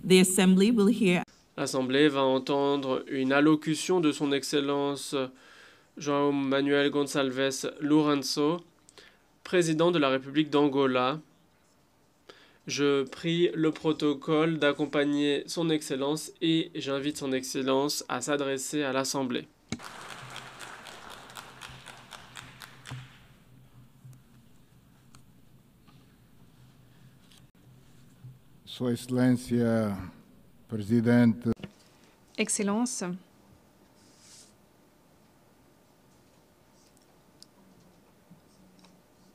The Assembly will hear. L'Assemblée va entendre une allocution de son Excellence João Manuel Gonçalves Lourenço, président de la République d'Angola. Je prie le protocole d'accompagner son Excellence et j'invite son Excellence à s'adresser à l'Assemblée. Sua Excelência, Presidente. Excellence,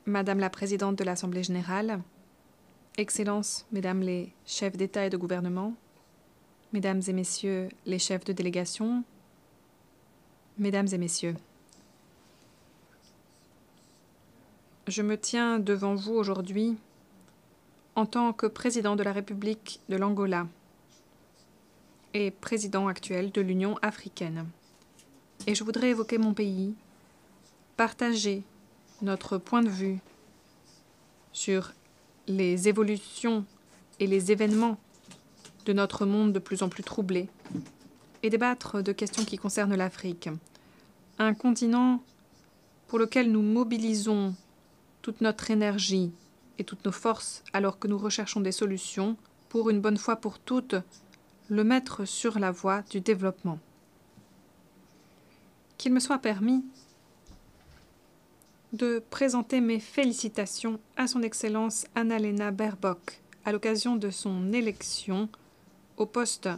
Madame la Présidente de l'Assemblée générale, Excellences, Mesdames les chefs d'État et de gouvernement, Mesdames et Messieurs les chefs de délégation, Mesdames et Messieurs, je me tiens devant vous aujourd'hui en tant que président de la République de l'Angola et président actuel de l'Union africaine. Et je voudrais évoquer mon pays, partager notre point de vue sur les évolutions et les événements de notre monde de plus en plus troublé et débattre de questions qui concernent l'Afrique, un continent pour lequel nous mobilisons toute notre énergie et toutes nos forces alors que nous recherchons des solutions pour une bonne fois pour toutes le mettre sur la voie du développement. Qu'il me soit permis de présenter mes félicitations à son Excellence Annalena Baerbock à l'occasion de son élection au poste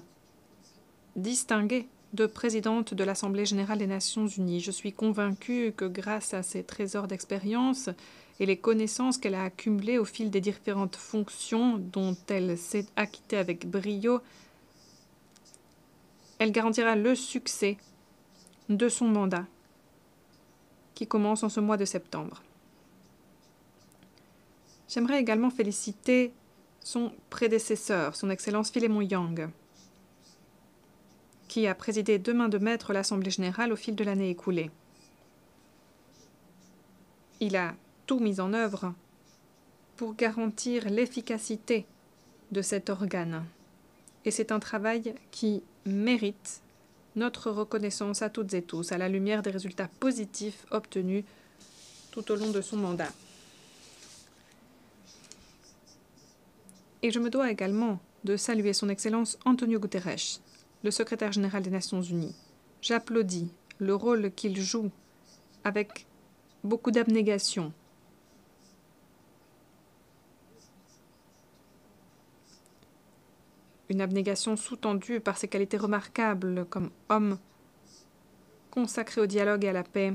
distingué de présidente de l'Assemblée générale des Nations unies. Je suis convaincue que grâce à ses trésors d'expérience et les connaissances qu'elle a accumulées au fil des différentes fonctions dont elle s'est acquittée avec brio, elle garantira le succès de son mandat qui commence en ce mois de septembre. J'aimerais également féliciter son prédécesseur, son Excellence Philémon Yang, qui a présidé de main de maître l'Assemblée générale au fil de l'année écoulée. Il a tout mis en œuvre pour garantir l'efficacité de cet organe. Et c'est un travail qui mérite notre reconnaissance à toutes et tous, à la lumière des résultats positifs obtenus tout au long de son mandat. Et je me dois également de saluer son Excellence Antonio Guterres, le secrétaire général des Nations unies. J'applaudis le rôle qu'il joue avec beaucoup d'abnégation. Une abnégation sous-tendue par ses qualités remarquables comme homme consacré au dialogue et à la paix,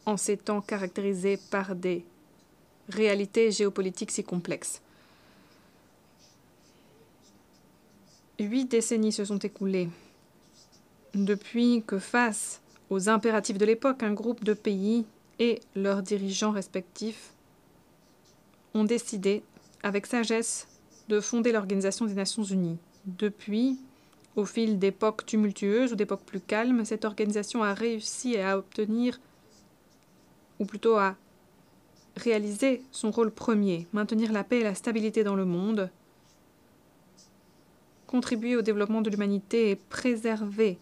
en ces temps caractérisés par des réalités géopolitiques si complexes. 8 décennies se sont écoulées depuis que, face aux impératifs de l'époque, un groupe de pays et leurs dirigeants respectifs ont décidé avec sagesse de fonder l'Organisation des Nations Unies. Depuis, au fil d'époques tumultueuses ou d'époques plus calmes, cette organisation a réussi à obtenir, ou plutôt à réaliser son rôle premier, maintenir la paix et la stabilité dans le monde, contribuer au développement de l'humanité et préserver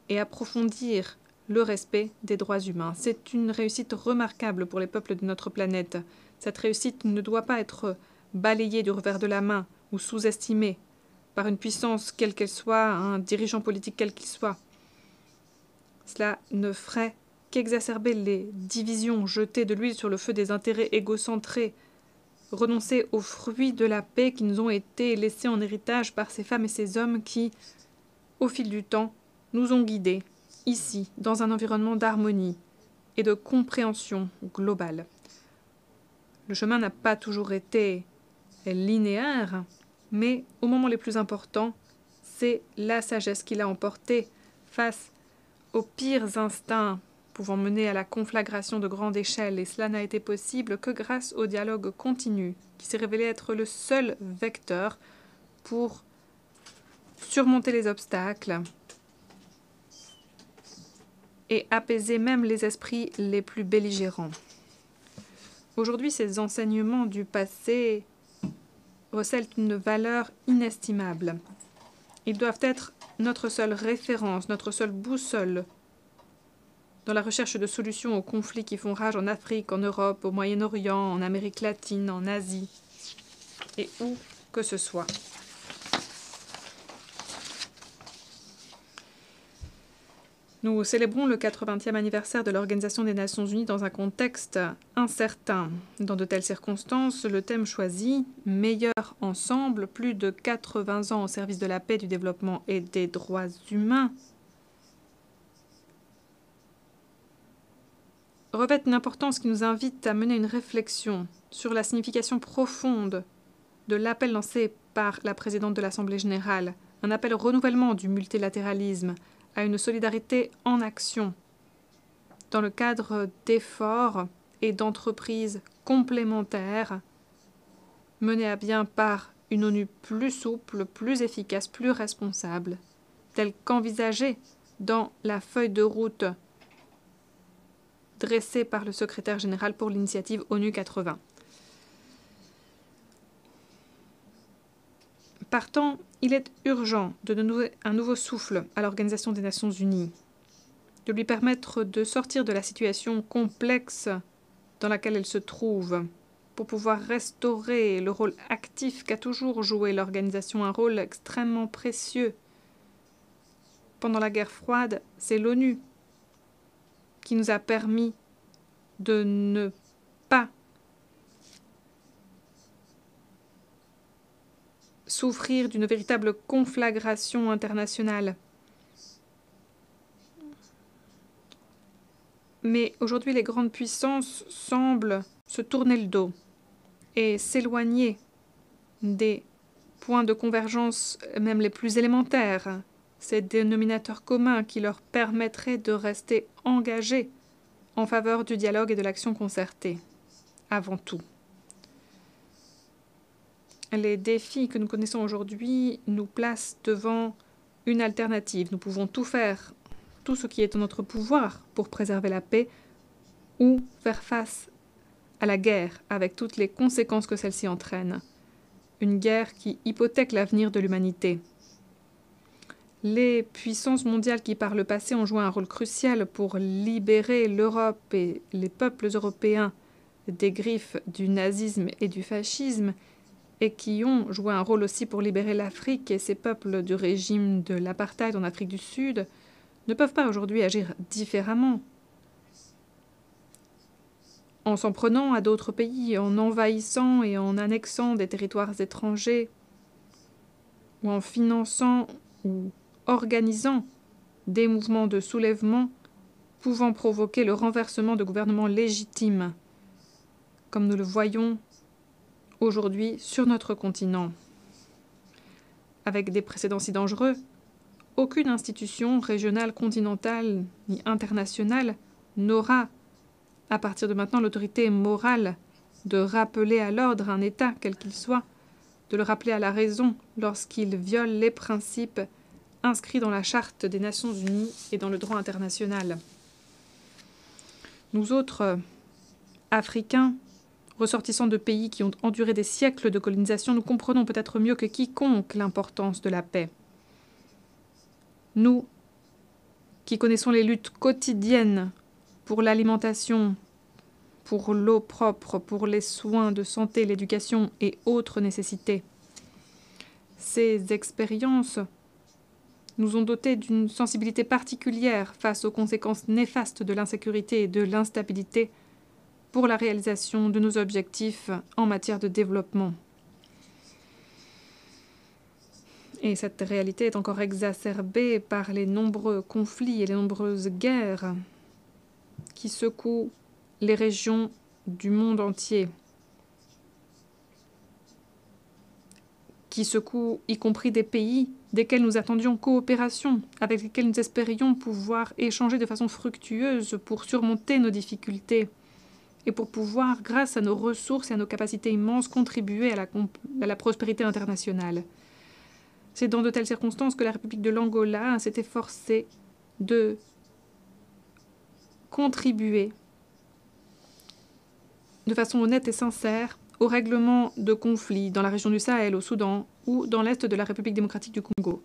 et approfondir le respect des droits humains. C'est une réussite remarquable pour les peuples de notre planète. Cette réussite ne doit pas être balayée du revers de la main ou sous-estimée par une puissance quelle qu'elle soit, un dirigeant politique quel qu'il soit. Cela ne ferait qu'exacerber les divisions, jeter de l'huile sur le feu des intérêts égocentrés, renoncer aux fruits de la paix qui nous ont été laissés en héritage par ces femmes et ces hommes qui, au fil du temps, nous ont guidés, ici, dans un environnement d'harmonie et de compréhension globale. Le chemin n'a pas toujours été linéaire, mais au moment les plus importants, c'est la sagesse qui l'a emporté face aux pires instincts pouvant mener à la conflagration de grande échelle, et cela n'a été possible que grâce au dialogue continu, qui s'est révélé être le seul vecteur pour surmonter les obstacles et apaiser même les esprits les plus belligérants. Aujourd'hui, ces enseignements du passé recèlent une valeur inestimable. Ils doivent être notre seule référence, notre seule boussole dans la recherche de solutions aux conflits qui font rage en Afrique, en Europe, au Moyen-Orient, en Amérique latine, en Asie et où que ce soit. Nous célébrons le 80e anniversaire de l'Organisation des Nations Unies dans un contexte incertain. Dans de telles circonstances, le thème choisi, « Meilleurs ensemble, plus de 80 ans au service de la paix, du développement et des droits humains », revêt une importance qui nous invite à mener une réflexion sur la signification profonde de l'appel lancé par la présidente de l'Assemblée générale, un appel au renouvellement du multilatéralisme, à une solidarité en action, dans le cadre d'efforts et d'entreprises complémentaires menées à bien par une ONU plus souple, plus efficace, plus responsable, telle qu'envisagée dans la feuille de route dressée par le secrétaire général pour l'initiative ONU 80. Partant, il est urgent de donner un nouveau souffle à l'Organisation des Nations Unies, de lui permettre de sortir de la situation complexe dans laquelle elle se trouve, pour pouvoir restaurer le rôle actif qu'a toujours joué l'organisation, un rôle extrêmement précieux. Pendant la guerre froide, c'est l'ONU qui nous a permis de ne pas souffrir d'une véritable conflagration internationale. Mais aujourd'hui, les grandes puissances semblent se tourner le dos et s'éloigner des points de convergence, même les plus élémentaires, ces dénominateurs communs qui leur permettraient de rester engagés en faveur du dialogue et de l'action concertée, avant tout. Les défis que nous connaissons aujourd'hui nous placent devant une alternative. Nous pouvons tout faire, tout ce qui est en notre pouvoir pour préserver la paix ou faire face à la guerre avec toutes les conséquences que celle-ci entraîne. Une guerre qui hypothèque l'avenir de l'humanité. Les puissances mondiales qui par le passé ont joué un rôle crucial pour libérer l'Europe et les peuples européens des griffes du nazisme et du fascisme et qui ont joué un rôle aussi pour libérer l'Afrique et ses peuples du régime de l'apartheid en Afrique du Sud, ne peuvent pas aujourd'hui agir différemment. En s'en prenant à d'autres pays, en envahissant et en annexant des territoires étrangers, ou en finançant ou organisant des mouvements de soulèvement pouvant provoquer le renversement de gouvernements légitimes, comme nous le voyons aujourd'hui sur notre continent. Avec des précédents si dangereux, aucune institution régionale, continentale ni internationale n'aura, à partir de maintenant, l'autorité morale de rappeler à l'ordre un État, quel qu'il soit, de le rappeler à la raison lorsqu'il viole les principes inscrits dans la Charte des Nations Unies et dans le droit international. Nous autres, Africains, ressortissants de pays qui ont enduré des siècles de colonisation, nous comprenons peut-être mieux que quiconque l'importance de la paix. Nous, qui connaissons les luttes quotidiennes pour l'alimentation, pour l'eau propre, pour les soins de santé, l'éducation et autres nécessités. Ces expériences nous ont dotés d'une sensibilité particulière face aux conséquences néfastes de l'insécurité et de l'instabilité pour la réalisation de nos objectifs en matière de développement. Et cette réalité est encore exacerbée par les nombreux conflits et les nombreuses guerres qui secouent les régions du monde entier, qui secouent y compris des pays desquels nous attendions coopération, avec lesquels nous espérions pouvoir échanger de façon fructueuse pour surmonter nos difficultés et pour pouvoir, grâce à nos ressources et à nos capacités immenses, contribuer à la prospérité internationale. C'est dans de telles circonstances que la République de l'Angola s'est efforcée de contribuer de façon honnête et sincère au règlement de conflits dans la région du Sahel, au Soudan ou dans l'est de la République démocratique du Congo.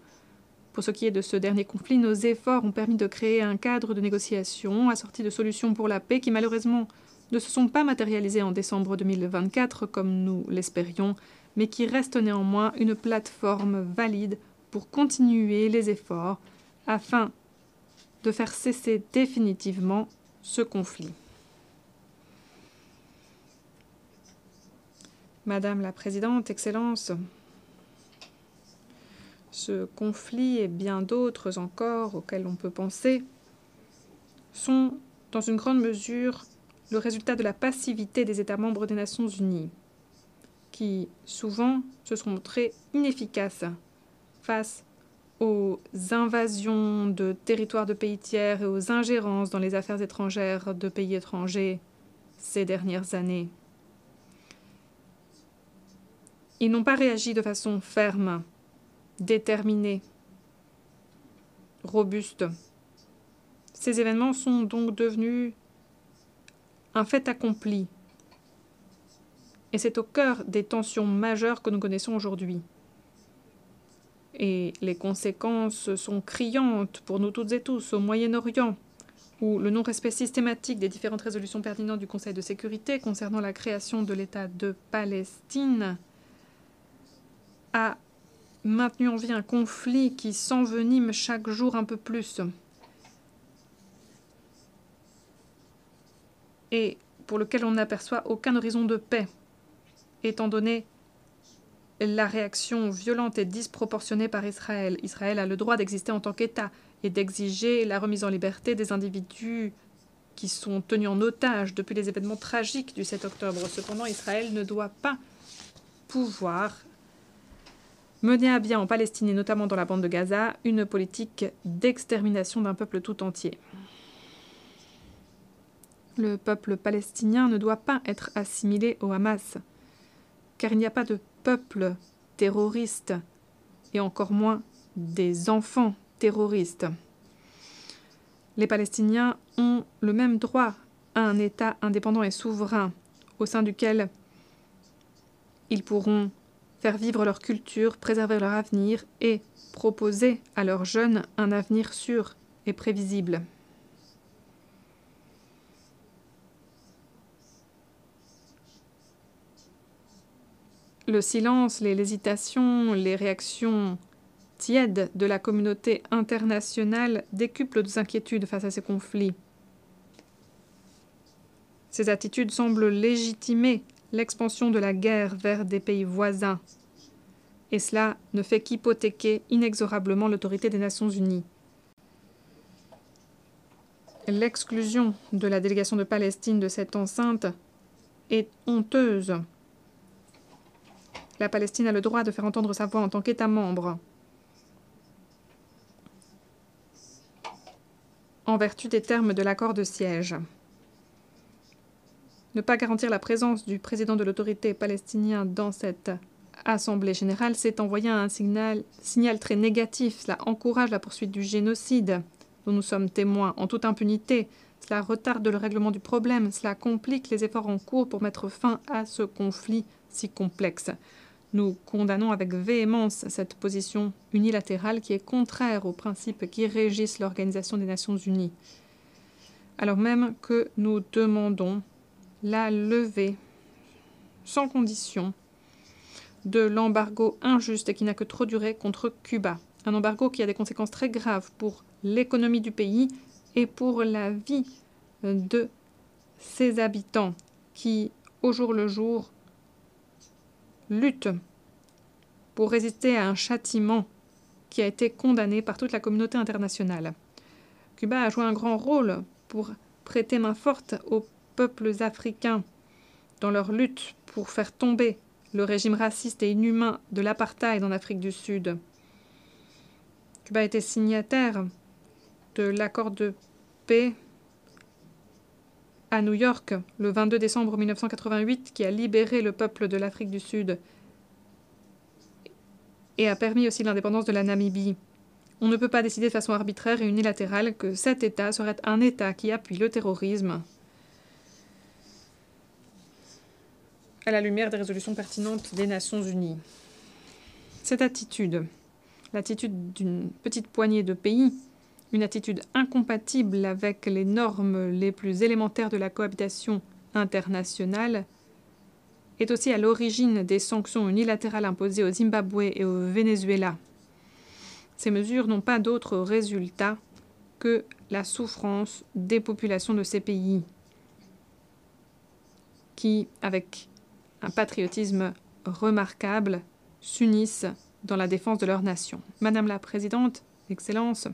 Pour ce qui est de ce dernier conflit, nos efforts ont permis de créer un cadre de négociation assorti de solutions pour la paix qui malheureusement ne se sont pas matérialisées en décembre 2024 comme nous l'espérions, mais qui restent néanmoins une plateforme valide pour continuer les efforts afin de faire cesser définitivement ce conflit. Madame la Présidente, Excellences, ce conflit et bien d'autres encore auxquels on peut penser sont dans une grande mesure le résultat de la passivité des États membres des Nations Unies, qui souvent se sont montrés inefficaces face aux invasions de territoires de pays tiers et aux ingérences dans les affaires étrangères de pays étrangers ces dernières années. Ils n'ont pas réagi de façon ferme, déterminée, robuste. Ces événements sont donc devenus un fait accompli. Et c'est au cœur des tensions majeures que nous connaissons aujourd'hui. Et les conséquences sont criantes pour nous toutes et tous au Moyen-Orient, où le non-respect systématique des différentes résolutions pertinentes du Conseil de sécurité concernant la création de l'État de Palestine a maintenu en vie un conflit qui s'envenime chaque jour un peu plus. Et pour lequel on n'aperçoit aucun horizon de paix, étant donné la réaction violente et disproportionnée par Israël. Israël a le droit d'exister en tant qu'État et d'exiger la remise en liberté des individus qui sont tenus en otage depuis les événements tragiques du 7 octobre. Cependant, Israël ne doit pas pouvoir mener à bien en Palestine et notamment dans la bande de Gaza une politique d'extermination d'un peuple tout entier. Le peuple palestinien ne doit pas être assimilé au Hamas, car il n'y a pas de peuple terroriste et encore moins des enfants terroristes. Les Palestiniens ont le même droit à un État indépendant et souverain au sein duquel ils pourront faire vivre leur culture, préserver leur avenir et proposer à leurs jeunes un avenir sûr et prévisible. Le silence, les hésitations, les réactions tièdes de la communauté internationale décuplent nos inquiétudes face à ces conflits. Ces attitudes semblent légitimer l'expansion de la guerre vers des pays voisins. Et cela ne fait qu'hypothéquer inexorablement l'autorité des Nations Unies. L'exclusion de la délégation de Palestine de cette enceinte est honteuse. La Palestine a le droit de faire entendre sa voix en tant qu'État membre, en vertu des termes de l'accord de siège. Ne pas garantir la présence du président de l'autorité palestinien dans cette Assemblée générale, c'est envoyer un signal très négatif. Cela encourage la poursuite du génocide dont nous sommes témoins en toute impunité. Cela retarde le règlement du problème. Cela complique les efforts en cours pour mettre fin à ce conflit si complexe. Nous condamnons avec véhémence cette position unilatérale qui est contraire aux principes qui régissent l'Organisation des Nations Unies, alors même que nous demandons la levée sans condition de l'embargo injuste et qui n'a que trop duré contre Cuba. Un embargo qui a des conséquences très graves pour l'économie du pays et pour la vie de ses habitants qui, au jour le jour, luttent pour résister à un châtiment qui a été condamné par toute la communauté internationale. Cuba a joué un grand rôle pour prêter main forte aux peuples africains dans leur lutte pour faire tomber le régime raciste et inhumain de l'apartheid en Afrique du Sud. Cuba a été signataire de l'accord de paix à New York le 22 décembre 1988 qui a libéré le peuple de l'Afrique du Sud et a permis aussi l'indépendance de la Namibie. On ne peut pas décider de façon arbitraire et unilatérale que cet État serait un État qui appuie le terrorisme. à la lumière des résolutions pertinentes des Nations Unies. Cette attitude, l'attitude d'une petite poignée de pays, une attitude incompatible avec les normes les plus élémentaires de la cohabitation internationale, est aussi à l'origine des sanctions unilatérales imposées au Zimbabwe et au Venezuela. Ces mesures n'ont pas d'autre résultat que la souffrance des populations de ces pays qui, avec un patriotisme remarquable, s'unissent dans la défense de leur nation. Madame la Présidente, Excellences,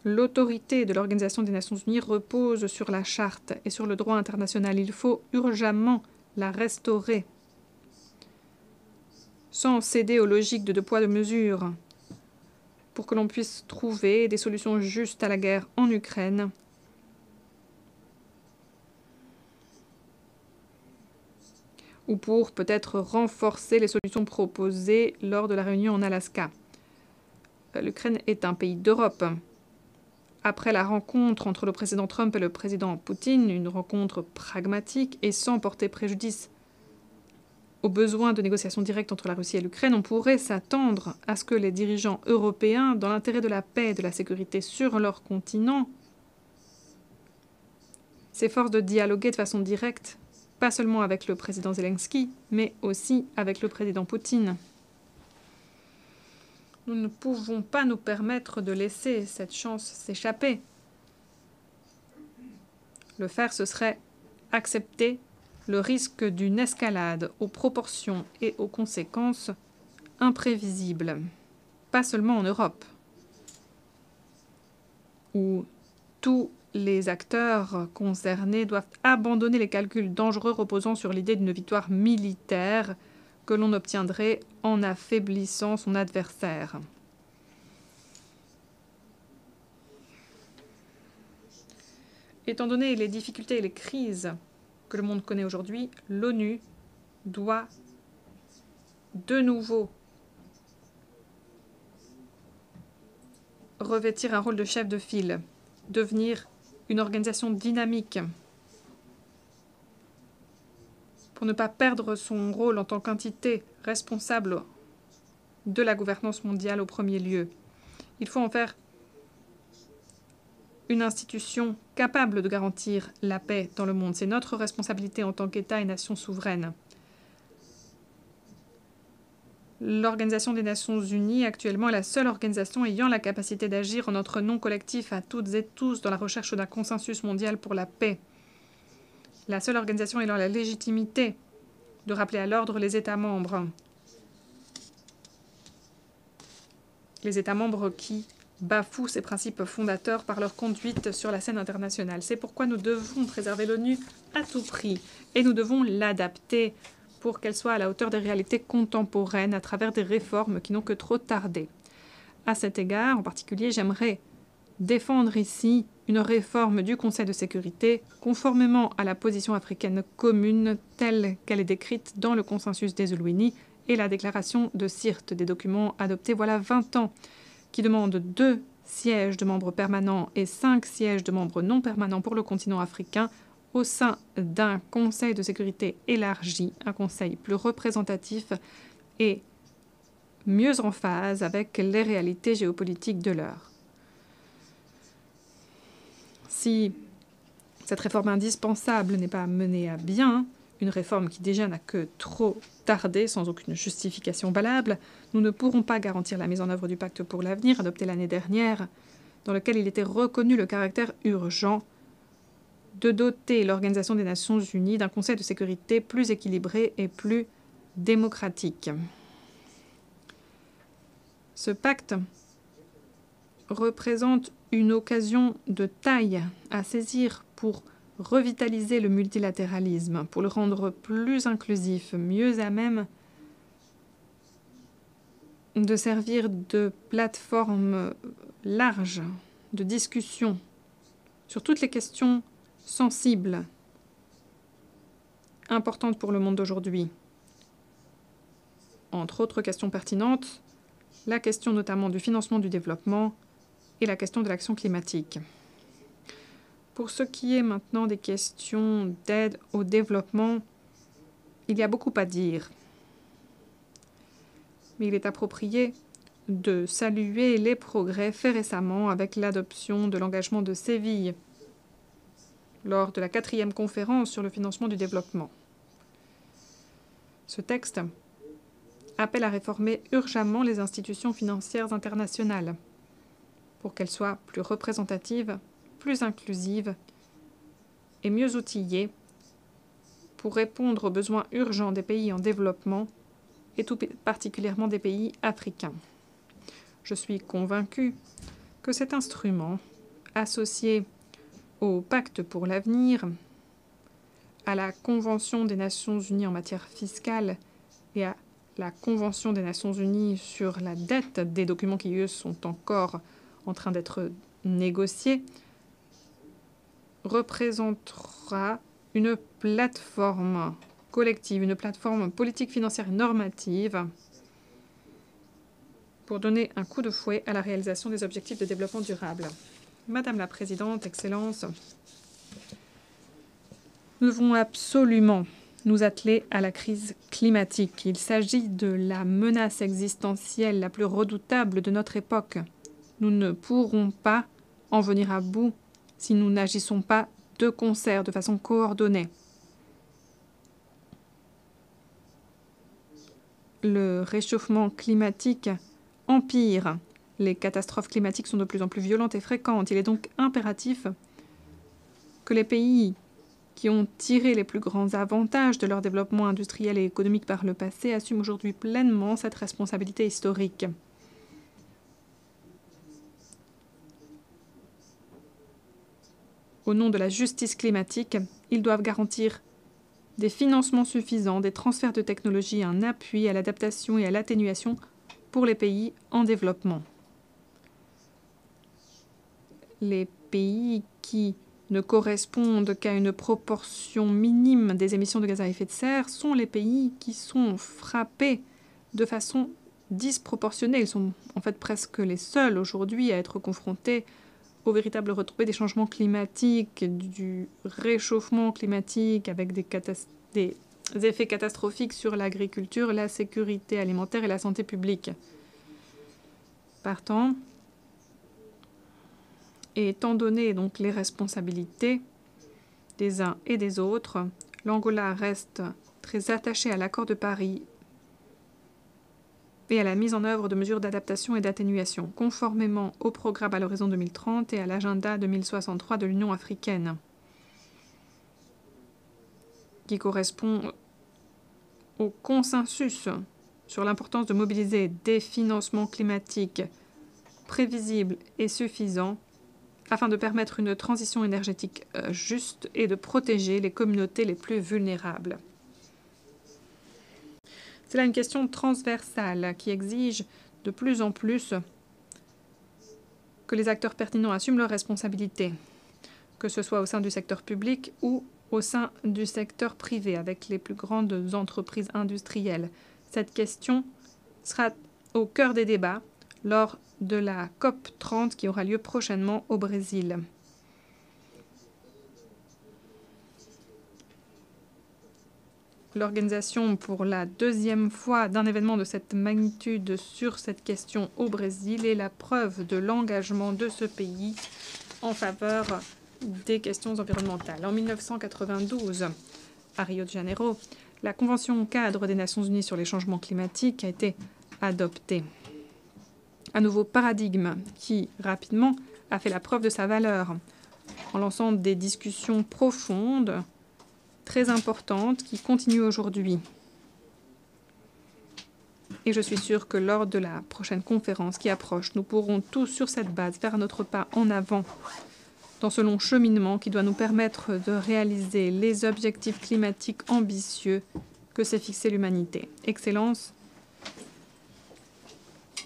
l'autorité de l'Organisation des Nations Unies repose sur la Charte et sur le droit international. Il faut urgemment la restaurer, sans céder aux logiques de deux poids, deux mesures, pour que l'on puisse trouver des solutions justes à la guerre en Ukraine, ou pour peut-être renforcer les solutions proposées lors de la réunion en Alaska. L'Ukraine est un pays d'Europe. Après la rencontre entre le président Trump et le président Poutine, une rencontre pragmatique et sans porter préjudice aux besoins de négociations directes entre la Russie et l'Ukraine, on pourrait s'attendre à ce que les dirigeants européens, dans l'intérêt de la paix et de la sécurité sur leur continent, s'efforcent de dialoguer de façon directe, pas seulement avec le président Zelensky, mais aussi avec le président Poutine. Nous ne pouvons pas nous permettre de laisser cette chance s'échapper. Le faire, ce serait accepter le risque d'une escalade aux proportions et aux conséquences imprévisibles. Pas seulement en Europe, où tous les acteurs concernés doivent abandonner les calculs dangereux reposant sur l'idée d'une victoire militaire que l'on obtiendrait en affaiblissant son adversaire. Étant donné les difficultés et les crises que le monde connaît aujourd'hui, l'ONU doit de nouveau revêtir un rôle de chef de file, devenir une organisation dynamique pour ne pas perdre son rôle en tant qu'entité responsable de la gouvernance mondiale au premier lieu. Il faut en faire une institution capable de garantir la paix dans le monde. C'est notre responsabilité en tant qu'État et nation souveraine. L'Organisation des Nations Unies, actuellement, est la seule organisation ayant la capacité d'agir en notre nom collectif à toutes et tous dans la recherche d'un consensus mondial pour la paix. La seule organisation ayant la légitimité de rappeler à l'ordre les États membres. Les États membres qui bafouent ces principes fondateurs par leur conduite sur la scène internationale. C'est pourquoi nous devons préserver l'ONU à tout prix et nous devons l'adapter pour qu'elle soit à la hauteur des réalités contemporaines à travers des réformes qui n'ont que trop tardé. À cet égard, en particulier, j'aimerais défendre ici une réforme du Conseil de sécurité conformément à la position africaine commune telle qu'elle est décrite dans le consensus des Ulwini et la déclaration de Sirte, des documents adoptés voilà 20 ans, qui demandent 2 sièges de membres permanents et 5 sièges de membres non permanents pour le continent africain au sein d'un Conseil de sécurité élargi, un Conseil plus représentatif et mieux en phase avec les réalités géopolitiques de l'heure. Si cette réforme indispensable n'est pas menée à bien, une réforme qui déjà n'a que trop tardé sans aucune justification valable, nous ne pourrons pas garantir la mise en œuvre du pacte pour l'avenir adopté l'année dernière, dans lequel il était reconnu le caractère urgent de doter l'Organisation des Nations Unies d'un Conseil de sécurité plus équilibré et plus démocratique. Ce pacte représente une occasion de taille à saisir pour revitaliser le multilatéralisme, pour le rendre plus inclusif, mieux à même de servir de plateforme large de discussion sur toutes les questions sensibles, importantes pour le monde d'aujourd'hui. Entre autres questions pertinentes, la question notamment du financement du développement et la question de l'action climatique. Pour ce qui est maintenant des questions d'aide au développement, il y a beaucoup à dire. Mais il est approprié de saluer les progrès faits récemment avec l'adoption de l'engagement de Séville lors de la 4e conférence sur le financement du développement. Ce texte appelle à réformer urgemment les institutions financières internationales pour qu'elles soient plus représentatives, plus inclusives et mieux outillées pour répondre aux besoins urgents des pays en développement et tout particulièrement des pays africains. Je suis convaincue que cet instrument, associé au Pacte pour l'avenir, à la Convention des Nations Unies en matière fiscale et à la Convention des Nations Unies sur la dette, des documents qui, eux, sont encore en train d'être négociés, représentera une plateforme collective, une plateforme politique, financière et normative pour donner un coup de fouet à la réalisation des objectifs de développement durable. Madame la Présidente, Excellences, nous devons absolument nous atteler à la crise climatique. Il s'agit de la menace existentielle la plus redoutable de notre époque. Nous ne pourrons pas en venir à bout si nous n'agissons pas de concert, de façon coordonnée. Le réchauffement climatique empire. Les catastrophes climatiques sont de plus en plus violentes et fréquentes. Il est donc impératif que les pays qui ont tiré les plus grands avantages de leur développement industriel et économique par le passé assument aujourd'hui pleinement cette responsabilité historique. Au nom de la justice climatique, ils doivent garantir des financements suffisants, des transferts de technologies, un appui à l'adaptation et à l'atténuation pour les pays en développement. Les pays qui ne correspondent qu'à une proportion minime des émissions de gaz à effet de serre sont les pays qui sont frappés de façon disproportionnée. Ils sont en fait presque les seuls aujourd'hui à être confrontés aux véritables retombées des changements climatiques, du réchauffement climatique avec des effets catastrophiques sur l'agriculture, la sécurité alimentaire et la santé publique. Partant, et étant donné donc les responsabilités des uns et des autres, l'Angola reste très attaché à l'accord de Paris et à la mise en œuvre de mesures d'adaptation et d'atténuation, conformément au programme à l'horizon 2030 et à l'agenda 2063 de l'Union africaine, qui correspond au consensus sur l'importance de mobiliser des financements climatiques prévisibles et suffisants afin de permettre une transition énergétique juste et de protéger les communautés les plus vulnérables. C'est là une question transversale qui exige de plus en plus que les acteurs pertinents assument leurs responsabilités, que ce soit au sein du secteur public ou au sein du secteur privé, avec les plus grandes entreprises industrielles. Cette question sera au cœur des débats lors de la COP 30 qui aura lieu prochainement au Brésil. L'organisation pour la deuxième fois d'un événement de cette magnitude sur cette question au Brésil est la preuve de l'engagement de ce pays en faveur des questions environnementales. En 1992, à Rio de Janeiro, la Convention cadre des Nations Unies sur les changements climatiques a été adoptée. Un nouveau paradigme qui, rapidement, a fait la preuve de sa valeur en lançant des discussions profondes, très importantes, qui continuent aujourd'hui. Et je suis sûre que lors de la prochaine conférence qui approche, nous pourrons tous, sur cette base, faire notre pas en avant dans ce long cheminement qui doit nous permettre de réaliser les objectifs climatiques ambitieux que s'est fixé l'humanité. Excellences,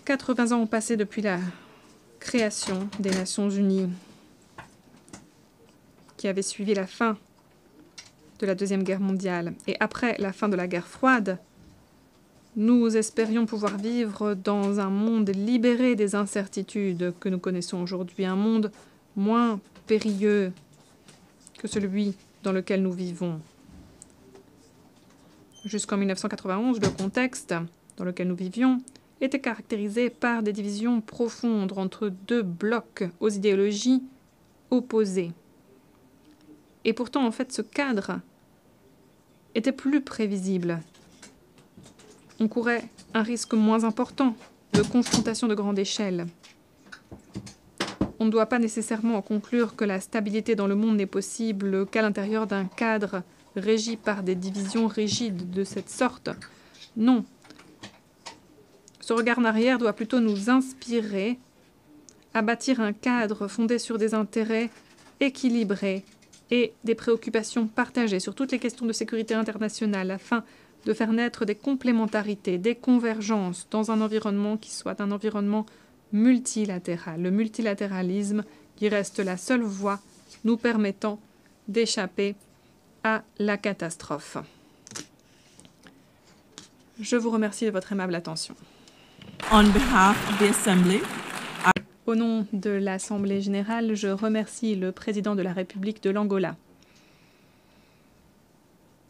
80 ans ont passé depuis la création des Nations Unies, qui avait suivi la fin de la Deuxième Guerre mondiale. Et après la fin de la guerre froide, nous espérions pouvoir vivre dans un monde libéré des incertitudes que nous connaissons aujourd'hui, un monde moins périlleux que celui dans lequel nous vivons. Jusqu'en 1991, le contexte dans lequel nous vivions était caractérisé par des divisions profondes entre deux blocs aux idéologies opposées. Et pourtant, en fait, ce cadre était plus prévisible. On courait un risque moins important de confrontation de grande échelle. On ne doit pas nécessairement en conclure que la stabilité dans le monde n'est possible qu'à l'intérieur d'un cadre régi par des divisions rigides de cette sorte. Non. Ce regard en arrière doit plutôt nous inspirer à bâtir un cadre fondé sur des intérêts équilibrés et des préoccupations partagées sur toutes les questions de sécurité internationale afin de faire naître des complémentarités, des convergences dans un environnement qui soit un environnement multilatéral. Le multilatéralisme qui reste la seule voie nous permettant d'échapper à la catastrophe. Je vous remercie de votre aimable attention. On behalf of the Assembly, Au nom de l'Assemblée générale, je remercie le président de la République de l'Angola.